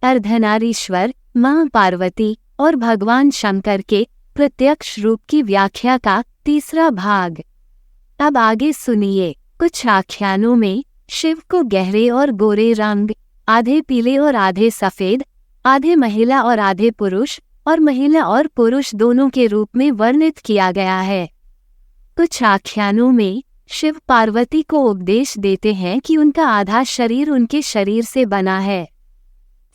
अर्धनारीश्वर, मां पार्वती और भगवान शंकर के प्रत्यक्ष रूप की व्याख्या का तीसरा भाग। अब आगे सुनिए। कुछ आख्यानों में शिव को गहरे और गोरे रंग, आधे पीले और आधे सफेद, आधे महिला और आधे पुरुष और महिला और पुरुष दोनों के रूप में वर्णित किया गया है। कुछ आख्यानों में शिव पार्वती को उपदेश देते हैं कि उनका आधा शरीर उनके शरीर से बना है।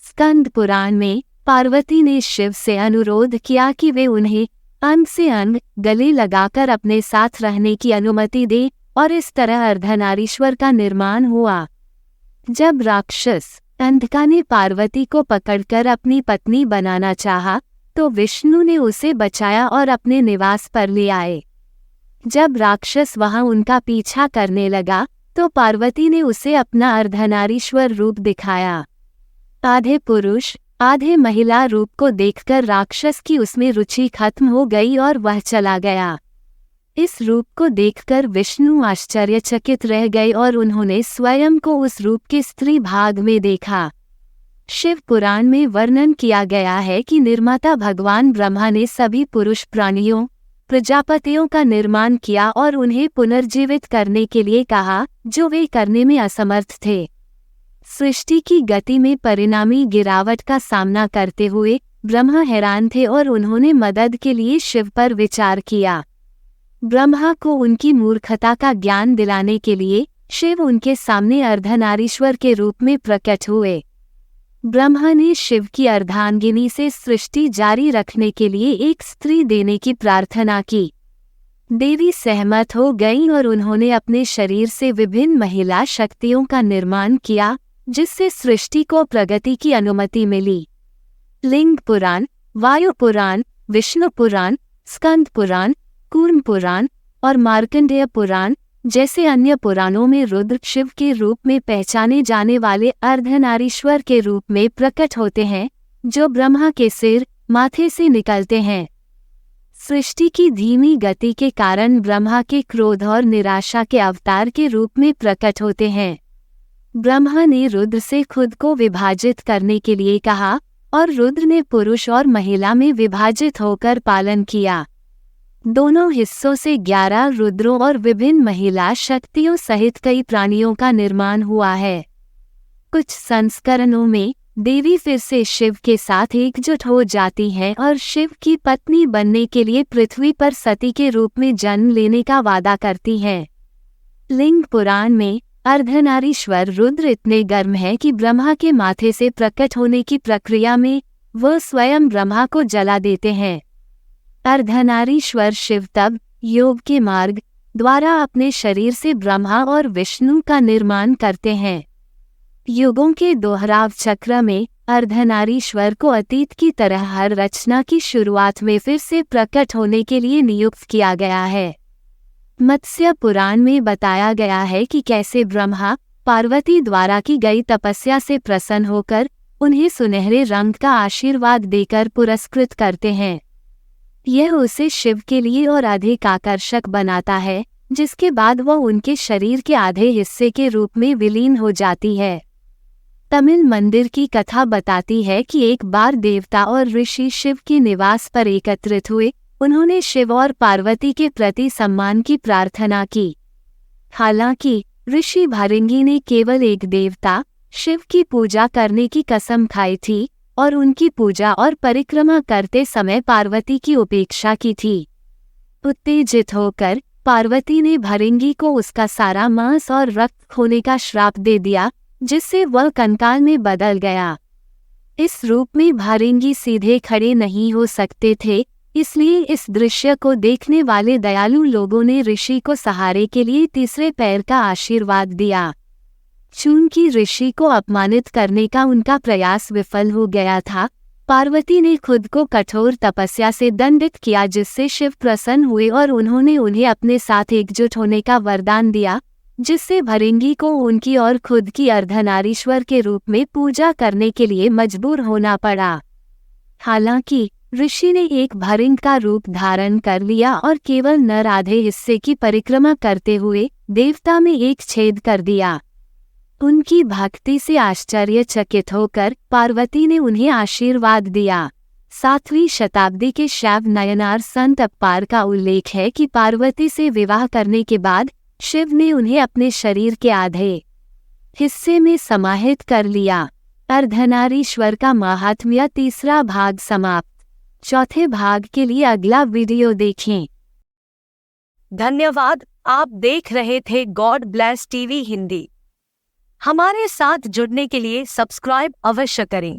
स्कंद पुराण में पार्वती ने शिव से अनुरोध किया कि वे उन्हें अंग से अंग गले लगाकर अपने साथ रहने की अनुमति दे और इस तरह अर्धनारीश्वर का निर्माण हुआ। जब राक्षस अंधका ने पार्वती को पकड़कर अपनी पत्नी बनाना चाहा तो विष्णु ने उसे बचाया और अपने निवास पर ले आए। जब राक्षस वहां उनका पीछा करने लगा तो पार्वती ने उसे अपना अर्धनारीश्वर रूप दिखाया। आधे पुरुष आधे महिला रूप को देखकर राक्षस की उसमें रुचि खत्म हो गई और वह चला गया। इस रूप को देखकर विष्णु आश्चर्यचकित रह गए और उन्होंने स्वयं को उस रूप के स्त्री भाग में देखा। शिव पुराण में वर्णन किया गया है कि निर्माता भगवान ब्रह्मा ने सभी पुरुष प्राणियों प्रजापतियों का निर्माण किया और उन्हें पुनर्जीवित करने के लिए कहा, जो वे करने में असमर्थ थे। सृष्टि की गति में परिणामी गिरावट का सामना करते हुए ब्रह्मा हैरान थे और उन्होंने मदद के लिए शिव पर विचार किया। ब्रह्मा को उनकी मूर्खता का ज्ञान दिलाने के लिए शिव उनके सामने अर्धनारीश्वर के रूप में प्रकट हुए। ब्रह्मा ने शिव की अर्धांगिनी से सृष्टि जारी रखने के लिए एक स्त्री देने की प्रार्थना की। देवी सहमत हो गईं और उन्होंने अपने शरीर से विभिन्न महिला शक्तियों का निर्माण किया, जिससे सृष्टि को प्रगति की अनुमति मिली। लिंग पुराण, वायु पुराण, विष्णु पुराण, स्कंद पुराण, कूर्म पुराण और मार्कंडेय पुराण जैसे अन्य पुराणों में रुद्र शिव के रूप में पहचाने जाने वाले अर्धनारीश्वर के रूप में प्रकट होते हैं, जो ब्रह्मा के सिर माथे से निकलते हैं। सृष्टि की धीमी गति के कारण ब्रह्मा के क्रोध और निराशा के अवतार के रूप में प्रकट होते हैं। ब्रह्मा ने रुद्र से खुद को विभाजित करने के लिए कहा और रुद्र ने पुरुष और महिला में विभाजित होकर पालन किया। दोनों हिस्सों से 11 रुद्रों और विभिन्न महिला शक्तियों सहित कई प्राणियों का निर्माण हुआ है। कुछ संस्करणों में देवी फिर से शिव के साथ एकजुट हो जाती हैं और शिव की पत्नी बनने के लिए पृथ्वी पर सती के रूप में जन्म लेने का वादा करती हैं। लिंग पुराण में अर्धनारीश्वर रुद्र इतने गर्म है कि ब्रह्मा के माथे से प्रकट होने की प्रक्रिया में वह स्वयं ब्रह्मा को जला देते हैं। अर्धनारीश्वर शिव तब योग के मार्ग द्वारा अपने शरीर से ब्रह्मा और विष्णु का निर्माण करते हैं। युगों के दोहराव चक्र में अर्धनारीश्वर को अतीत की तरह हर रचना की शुरुआत में फिर से प्रकट होने के लिए नियुक्त किया गया है। मत्स्य पुराण में बताया गया है कि कैसे ब्रह्मा पार्वती द्वारा की गई तपस्या से प्रसन्न होकर उन्हें सुनहरे रंग का आशीर्वाद देकर पुरस्कृत करते हैं। यह उसे शिव के लिए और अधिक आकर्षक बनाता है, जिसके बाद वह उनके शरीर के आधे हिस्से के रूप में विलीन हो जाती है। तमिल मंदिर की कथा बताती है कि एक बार देवता और ऋषि शिव के निवास पर एकत्रित हुए। उन्होंने शिव और पार्वती के प्रति सम्मान की प्रार्थना की। हालांकि ऋषि भृंगी ने केवल एक देवता शिव की पूजा करने की कसम खाई थी और उनकी पूजा और परिक्रमा करते समय पार्वती की उपेक्षा की थी। उत्तेजित होकर पार्वती ने भृंगी को उसका सारा मांस और रक्त खोने का श्राप दे दिया, जिससे वह कंकाल में बदल गया। इस रूप में भृंगी सीधे खड़े नहीं हो सकते थे, इसलिए इस दृश्य को देखने वाले दयालु लोगों ने ऋषि को सहारे के लिए तीसरे पैर का आशीर्वाद दिया। चूंकि ऋषि को अपमानित करने का उनका प्रयास विफल हो गया था, पार्वती ने खुद को कठोर तपस्या से दंडित किया, जिससे शिव प्रसन्न हुए और उन्होंने उन्हें अपने साथ एकजुट होने का वरदान दिया, जिससे भृंगी को उनकी और खुद की अर्धनारीश्वर के रूप में पूजा करने के लिए मजबूर होना पड़ा। हालांकि ऋषि ने एक भृंग का रूप धारण कर लिया और केवल नर आधे हिस्से की परिक्रमा करते हुए देवता में एक छेद कर दिया। उनकी भक्ति से आश्चर्यचकित होकर पार्वती ने उन्हें आशीर्वाद दिया। 7वीं शताब्दी के शैव नयनार संत अप्पार का उल्लेख है कि पार्वती से विवाह करने के बाद शिव ने उन्हें अपने शरीर के आधे हिस्से में समाहित कर लिया। अर्धनारीश्वर का महात्म्य 3रा भाग समाप्त। चौथे भाग के लिए अगला वीडियो देखें। धन्यवाद। आप देख रहे थे गॉड ब्लेस टीवी हिंदी। हमारे साथ जुड़ने के लिए सब्सक्राइब अवश्य करें।